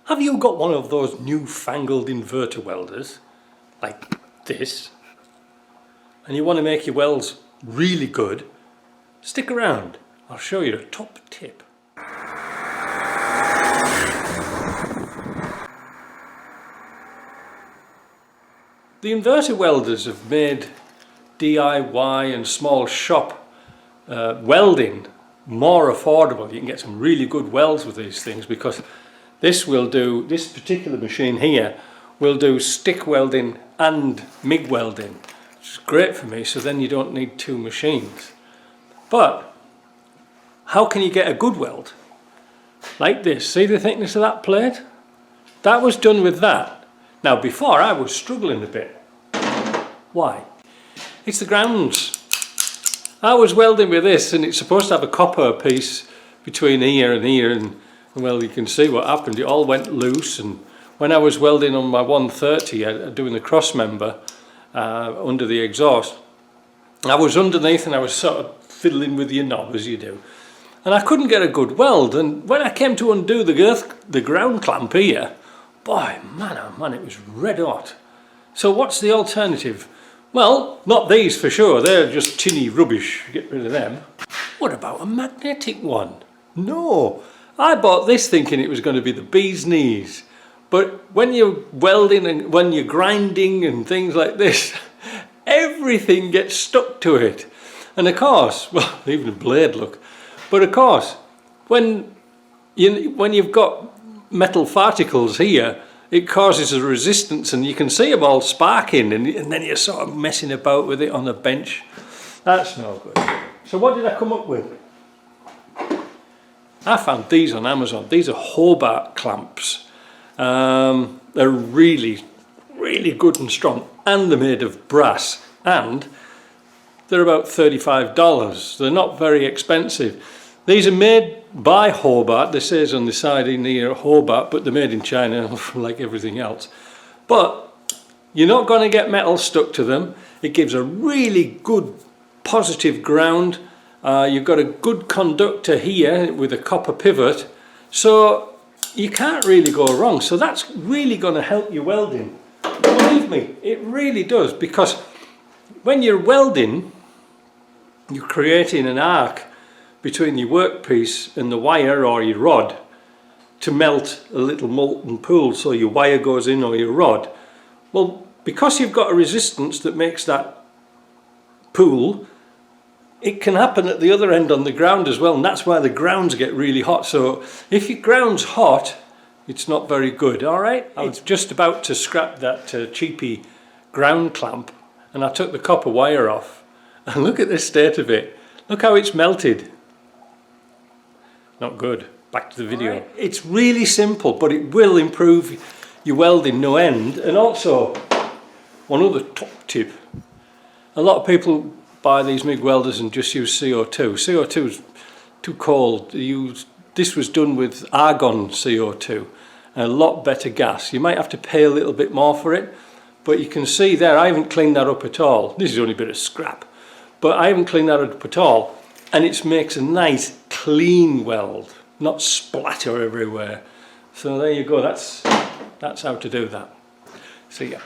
Have you got one of those newfangled inverter welders, like this, and you want to make your welds really good? Stick around, I'll show you a top tip. The inverter welders have made DIY and small shop welding more affordable. You can get some really good welds with these things, because this particular machine here will do stick welding and MIG welding, which is great for me, so then you don't need two machines. But how can you get a good weld? Like this, see the thickness of that plate? That was done with that. Now before I was struggling a bit. Why? It's the grounds. I was welding with this, and it's supposed to have a copper piece between here and here, and well, you can see what happened. It all went loose, and when I was welding on my 130, doing the cross member under the exhaust, I was underneath and I was sort of fiddling with your knob as you do, and I couldn't get a good weld. And when I came to undo the ground clamp here, boy, man oh man, it was red hot. So what's the alternative? Well, not these for sure, they're just tinny rubbish, get rid of them. What about a magnetic one? No, I bought this thinking it was going to be the bee's knees. But when you're welding and when you're grinding and things like this, everything gets stuck to it. And of course, well, even a blade, look. But of course, when you've got metal particles here, it causes a resistance, and you can see them all sparking, and then you're sort of messing about with it on the bench. That's no good. So what did I come up with? I found these on Amazon. These are Hobart clamps. They're really, really good and strong, and they're made of brass, and they're about $35. They're not very expensive. These are made by Hobart. This says on the side in here Hobart, but they're made in China like everything else. But you're not going to get metal stuck to them. It gives a really good positive ground. You've got a good conductor here with a copper pivot, so you can't really go wrong. So that's really going to help you welding. Believe me, it really does, because when you're welding, you're creating an arc between your workpiece and the wire or your rod to melt a little molten pool, so your wire goes in or your rod. Well, because you've got a resistance that makes that pool, it can happen at the other end on the ground as well, and that's why the grounds get really hot. So if your ground's hot, it's not very good. All right, I was just about to scrap that cheapy ground clamp, and I took the copper wire off, and look at the state of it. Look how it's melted. Not good. Back to the video. Right. It's really simple, but it will improve your welding no end. And also, one other top tip, a lot of people buy these MIG welders and just use CO2. CO2 is too cold. This was done with argon CO2, a lot better gas. You might have to pay a little bit more for it, but you can see there, I haven't cleaned that up at all. This is only a bit of scrap, but I haven't cleaned that up at all. And it makes a nice clean weld, not splatter everywhere. So there you go, that's how to do that. See ya.